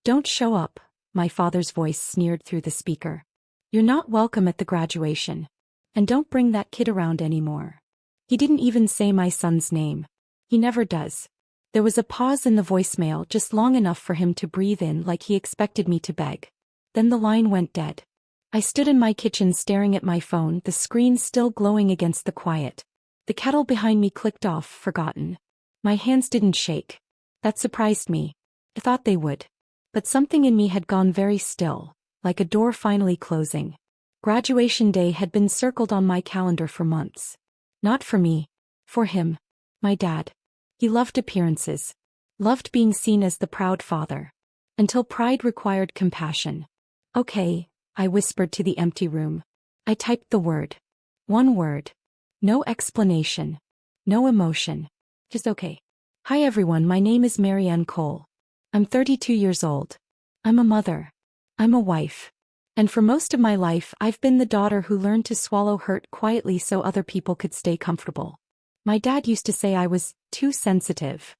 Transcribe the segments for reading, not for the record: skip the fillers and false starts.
Don't show up, my father's voice sneered through the speaker. You're not welcome at the graduation. And don't bring that kid around anymore. He didn't even say my son's name. He never does. There was a pause in the voicemail, just long enough for him to breathe in like he expected me to beg. Then the line went dead. I stood in my kitchen staring at my phone, the screen still glowing against the quiet. The kettle behind me clicked off, forgotten. My hands didn't shake. That surprised me. I thought they would. But something in me had gone very still, like a door finally closing. Graduation day had been circled on my calendar for months. Not for me. For him. My dad. He loved appearances. Loved being seen as the proud father. Until pride required compassion. Okay, I whispered to the empty room. I typed the word. One word. No explanation. No emotion. Just okay. Hi everyone, my name is Marianne Cole. I'm 32 years old. I'm a mother. I'm a wife. And for most of my life I've been the daughter who learned to swallow hurt quietly so other people could stay comfortable. My dad used to say I was too sensitive.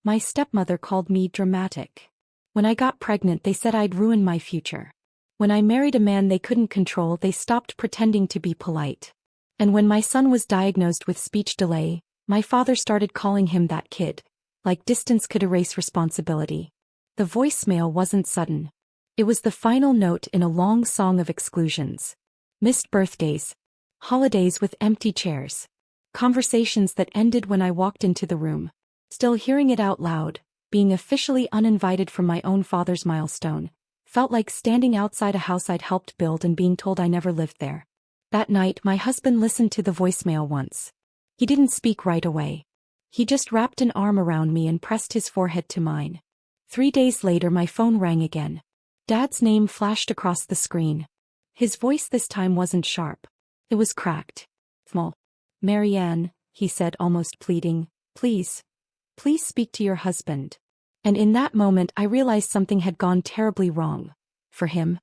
My stepmother called me dramatic. When I got pregnant they said I'd ruin my future. When I married a man they couldn't control, they stopped pretending to be polite. And when my son was diagnosed with speech delay, my father started calling him that kid. Like distance could erase responsibility. The voicemail wasn't sudden. It was the final note in a long song of exclusions. Missed birthdays. Holidays with empty chairs. Conversations that ended when I walked into the room. Still hearing it out loud, being officially uninvited from my own father's milestone, felt like standing outside a house I'd helped build and being told I never lived there. That night my husband listened to the voicemail once. He didn't speak right away. He just wrapped an arm around me and pressed his forehead to mine. 3 days later my phone rang again. Dad's name flashed across the screen. His voice this time wasn't sharp. It was cracked. Small. Marianne, he said, almost pleading, please speak to your husband. And in that moment I realized something had gone terribly wrong. For him.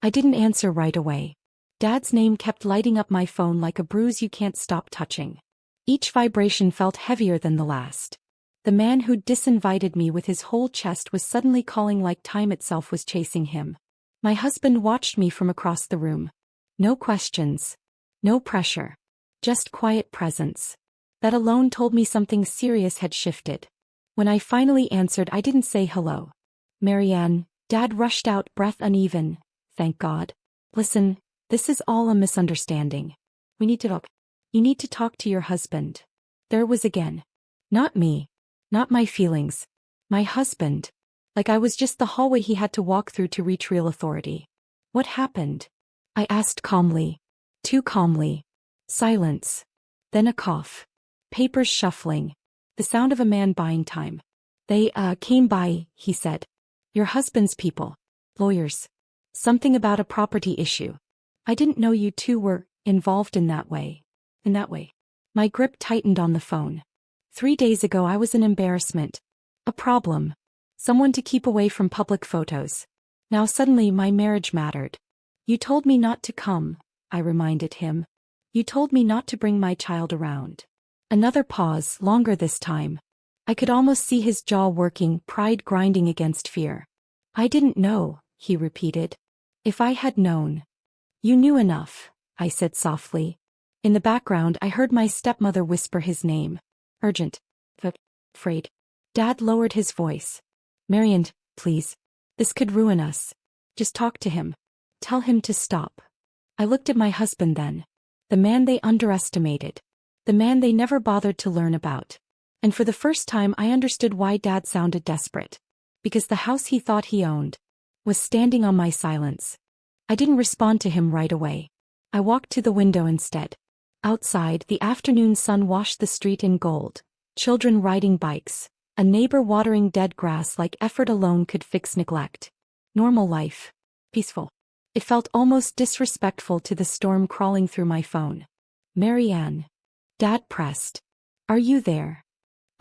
I didn't answer right away. Dad's name kept lighting up my phone like a bruise you can't stop touching. Each vibration felt heavier than the last. The man who'd disinvited me with his whole chest was suddenly calling like time itself was chasing him. My husband watched me from across the room. No questions. No pressure. Just quiet presence. That alone told me something serious had shifted. When I finally answered I didn't say hello. Marianne, Dad rushed out, breath uneven. Thank God. Listen, this is all a misunderstanding. We need to talk. You need to talk to your husband. There it was again. Not me. Not my feelings. My husband. Like I was just the hallway he had to walk through to reach real authority. What happened? I asked calmly. Too calmly. Silence. Then a cough. Papers shuffling. The sound of a man buying time. They, came by, he said. Your husband's people. Lawyers. Something about a property issue. I didn't know you two were involved in that way. My grip tightened on the phone. 3 days ago I was an embarrassment. A problem. Someone to keep away from public photos. Now suddenly my marriage mattered. You told me not to come, I reminded him. You told me not to bring my child around. Another pause, longer this time. I could almost see his jaw working, pride grinding against fear. I didn't know, he repeated. If I had known. You knew enough, I said softly. In the background I heard my stepmother whisper his name. Urgent. Afraid. Dad lowered his voice. Marianne, please. This could ruin us. Just talk to him. Tell him to stop. I looked at my husband then. The man they underestimated. The man they never bothered to learn about. And for the first time I understood why Dad sounded desperate. Because the house he thought he owned was standing on my silence. I didn't respond to him right away. I walked to the window instead. Outside, the afternoon sun washed the street in gold. Children riding bikes. A neighbor watering dead grass like effort alone could fix neglect. Normal life. Peaceful. It felt almost disrespectful to the storm crawling through my phone. Marianne. Dad pressed. Are you there?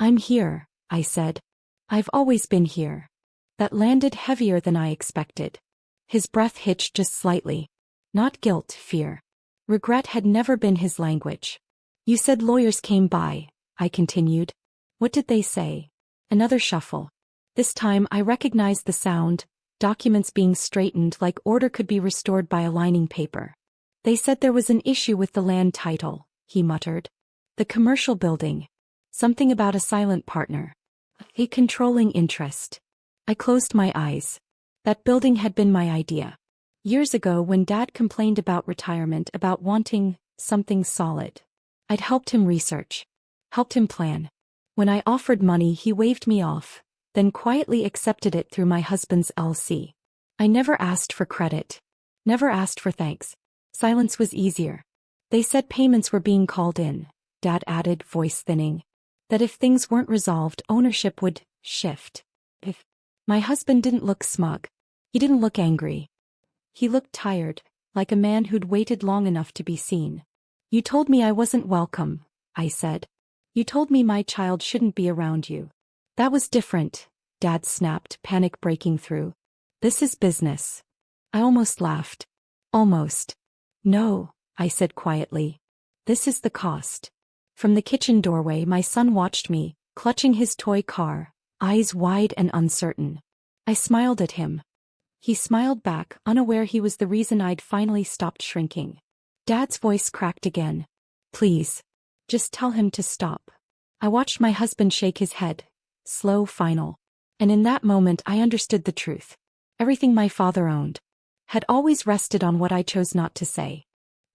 I'm here, I said. I've always been here. That landed heavier than I expected. His breath hitched just slightly. Not guilt, fear. Regret had never been his language. You said lawyers came by, I continued. What did they say? Another shuffle. This time I recognized the sound, documents being straightened like order could be restored by aligning paper. They said there was an issue with the land title, he muttered. The commercial building. Something about a silent partner. A controlling interest. I closed my eyes. That building had been my idea. Years ago when Dad complained about retirement, about wanting something solid. I'd helped him research. Helped him plan. When I offered money he waved me off, then quietly accepted it through my husband's LC. I never asked for credit. Never asked for thanks. Silence was easier. They said payments were being called in, Dad added, voice thinning. That if things weren't resolved, ownership would shift. My husband didn't look smug. He didn't look angry. He looked tired, like a man who'd waited long enough to be seen. You told me I wasn't welcome, I said. You told me my child shouldn't be around you. That was different, Dad snapped, panic breaking through. This is business. I almost laughed. Almost. No, I said quietly. This is the cost. From the kitchen doorway my son watched me, clutching his toy car, eyes wide and uncertain. I smiled at him. He smiled back, unaware he was the reason I'd finally stopped shrinking. Dad's voice cracked again. Please. Just tell him to stop. I watched my husband shake his head. Slow, final. And in that moment I understood the truth. Everything my father owned had always rested on what I chose not to say.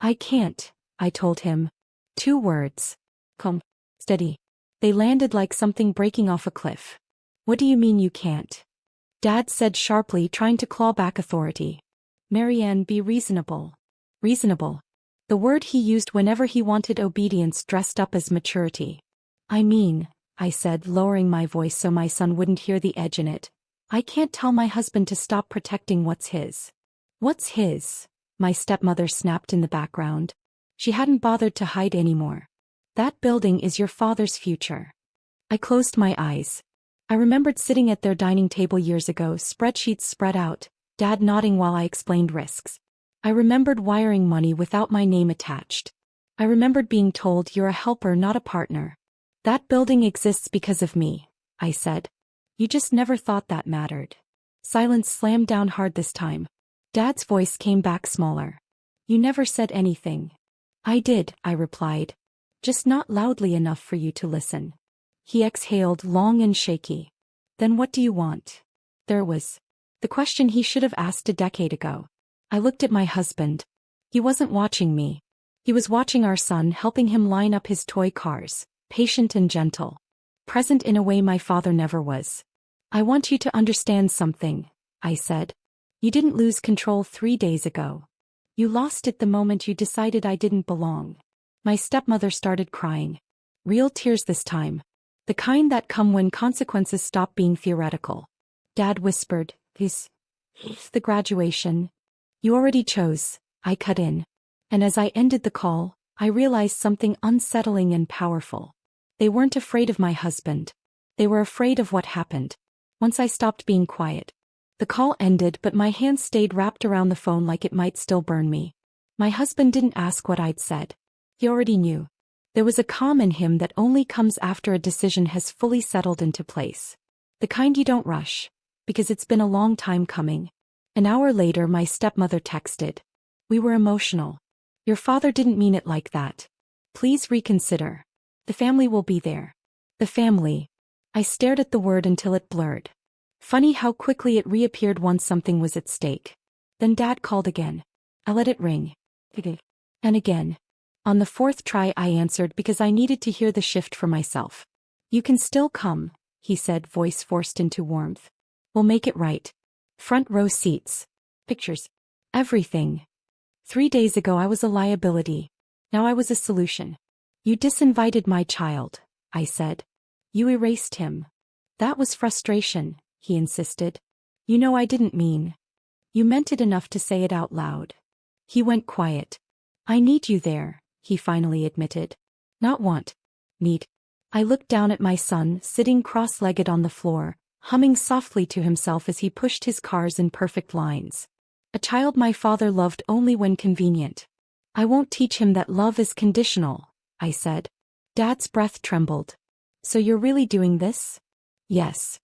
I can't, I told him. 2 words. Calm. Steady. They landed like something breaking off a cliff. What do you mean you can't? Dad said sharply, trying to claw back authority. Marianne, be reasonable. Reasonable. The word he used whenever he wanted obedience dressed up as maturity. I mean, I said, lowering my voice so my son wouldn't hear the edge in it. I can't tell my husband to stop protecting what's his. What's his? My stepmother snapped in the background. She hadn't bothered to hide anymore. That building is your father's future. I closed my eyes. I remembered sitting at their dining table years ago, spreadsheets spread out, Dad nodding while I explained risks. I remembered wiring money without my name attached. I remembered being told you're a helper, not a partner. That building exists because of me, I said. You just never thought that mattered. Silence slammed down hard this time. Dad's voice came back smaller. You never said anything. I did, I replied. Just not loudly enough for you to listen. He exhaled, long and shaky. Then what do you want? There was the question he should have asked a decade ago. I looked at my husband. He wasn't watching me. He was watching our son, helping him line up his toy cars, patient and gentle. Present in a way my father never was. I want you to understand something, I said. You didn't lose control 3 days ago. You lost it the moment you decided I didn't belong. My stepmother started crying. Real tears this time. The kind that come when consequences stop being theoretical. Dad whispered, Is the graduation? You already chose, I cut in. And as I ended the call, I realized something unsettling and powerful. They weren't afraid of my husband. They were afraid of what happened. Once I stopped being quiet. The call ended, but my hands stayed wrapped around the phone like it might still burn me. My husband didn't ask what I'd said. He already knew. There was a calm in him that only comes after a decision has fully settled into place. The kind you don't rush, because it's been a long time coming. An hour later my stepmother texted. We were emotional. Your father didn't mean it like that. Please reconsider. The family will be there. The family. I stared at the word until it blurred. Funny how quickly it reappeared once something was at stake. Then Dad called again. I let it ring. And again. On the 4th try I answered because I needed to hear the shift for myself. You can still come, he said, voice forced into warmth. We'll make it right. Front row seats. Pictures. Everything. 3 days ago I was a liability. Now I was a solution. You disinvited my child, I said. You erased him. That was frustration, he insisted. You know I didn't mean. You meant it enough to say it out loud. He went quiet. I need you there, he finally admitted. Not want. Need. I looked down at my son, sitting cross-legged on the floor, humming softly to himself as he pushed his cars in perfect lines. A child my father loved only when convenient. I won't teach him that love is conditional, I said. Dad's breath trembled. So you're really doing this? Yes.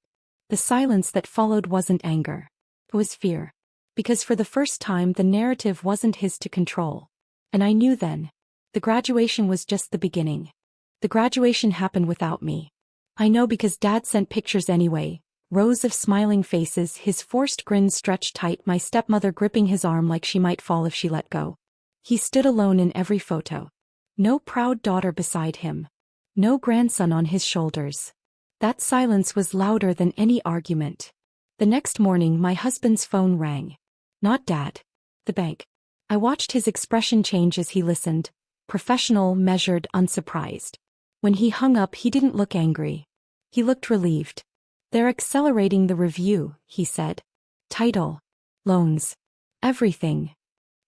The silence that followed wasn't anger. It was fear. Because for the first time the narrative wasn't his to control. And I knew then. The graduation was just the beginning. The graduation happened without me. I know because Dad sent pictures anyway. Rows of smiling faces, his forced grin stretched tight, my stepmother gripping his arm like she might fall if she let go. He stood alone in every photo. No proud daughter beside him. No grandson on his shoulders. That silence was louder than any argument. The next morning my husband's phone rang. Not Dad. The bank. I watched his expression change as he listened. Professional, measured, unsurprised. When he hung up he didn't look angry. He looked relieved. They're accelerating the review, he said. Title. Loans. Everything.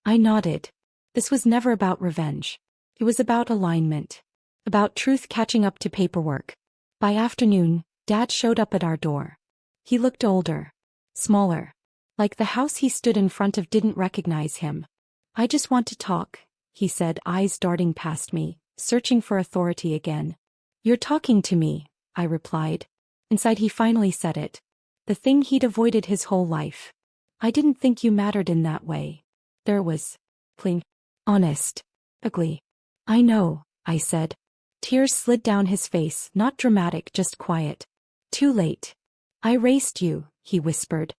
I nodded. This was never about revenge. It was about alignment. About truth catching up to paperwork. By afternoon, Dad showed up at our door. He looked older. Smaller. Like the house he stood in front of didn't recognize him. I just want to talk, he said, eyes darting past me, searching for authority again. You're talking to me, I replied. Inside he finally said it. The thing he'd avoided his whole life. I didn't think you mattered in that way. There was. Clean. Honest. Ugly. I know, I said. Tears slid down his face, not dramatic, just quiet. Too late. I raced you, he whispered.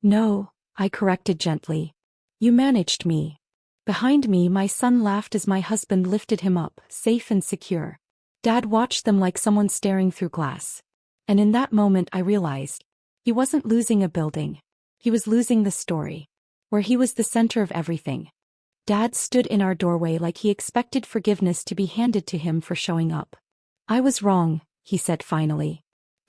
No, I corrected gently. You managed me. Behind me my son laughed as my husband lifted him up, safe and secure. Dad watched them like someone staring through glass. And in that moment I realized. He wasn't losing a building. He was losing the story. Where he was the center of everything. Dad stood in our doorway like he expected forgiveness to be handed to him for showing up. I was wrong, he said finally.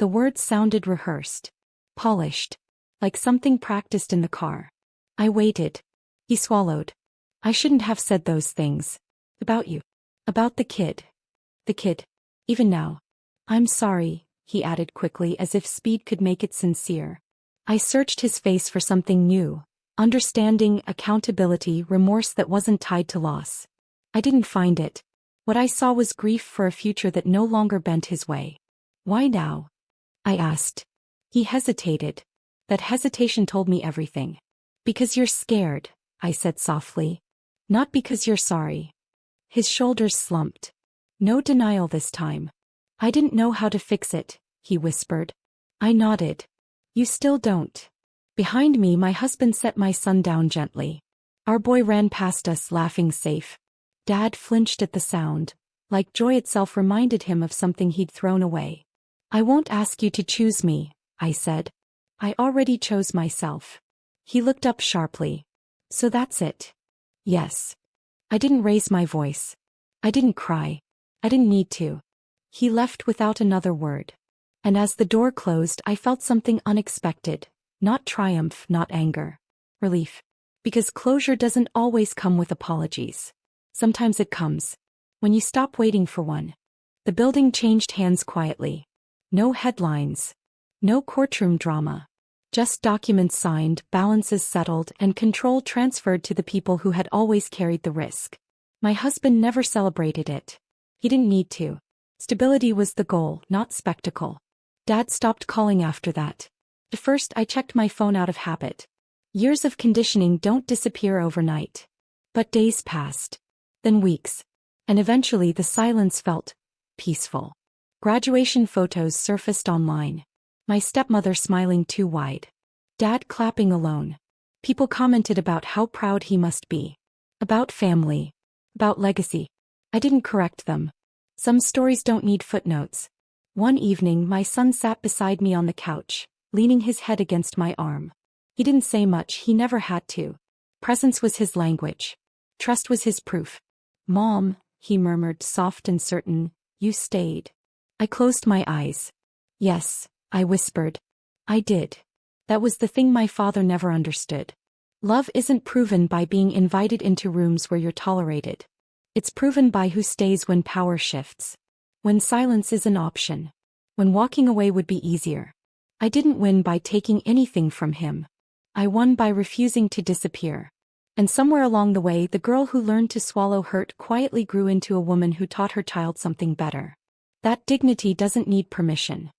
The words sounded rehearsed. Polished. Like something practiced in the car. I waited. He swallowed. I shouldn't have said those things. About you. About the kid. The kid. Even now. I'm sorry, he added quickly as if speed could make it sincere. I searched his face for something new. Understanding, accountability, remorse that wasn't tied to loss. I didn't find it. What I saw was grief for a future that no longer bent his way. Why now? I asked. He hesitated. That hesitation told me everything. Because you're scared, I said softly. Not because you're sorry. His shoulders slumped. No denial this time. I didn't know how to fix it, he whispered. I nodded. You still don't. Behind me my husband set my son down gently. Our boy ran past us laughing safe. Dad flinched at the sound, like joy itself reminded him of something he'd thrown away. I won't ask you to choose me, I said. I already chose myself. He looked up sharply. So that's it. Yes. I didn't raise my voice. I didn't cry. I didn't need to. He left without another word. And as the door closed I felt something unexpected. Not triumph, not anger. Relief. Because closure doesn't always come with apologies. Sometimes it comes. When you stop waiting for one. The building changed hands quietly. No headlines. No courtroom drama. Just documents signed, balances settled, and control transferred to the people who had always carried the risk. My husband never celebrated it. He didn't need to. Stability was the goal, not spectacle. Dad stopped calling after that. At first I checked my phone out of habit. Years of conditioning don't disappear overnight. But days passed. Then weeks. And eventually the silence felt peaceful. Graduation photos surfaced online. My stepmother smiling too wide. Dad clapping alone. People commented about how proud he must be. About family. About legacy. I didn't correct them. Some stories don't need footnotes. One evening my son sat beside me on the couch, leaning his head against my arm. He didn't say much, he never had to. Presence was his language. Trust was his proof. Mom, he murmured, soft and certain, you stayed. I closed my eyes. Yes, I whispered. I did. That was the thing my father never understood. Love isn't proven by being invited into rooms where you're tolerated. It's proven by who stays when power shifts. When silence is an option. When walking away would be easier. I didn't win by taking anything from him. I won by refusing to disappear. And somewhere along the way the girl who learned to swallow hurt quietly grew into a woman who taught her child something better. That dignity doesn't need permission.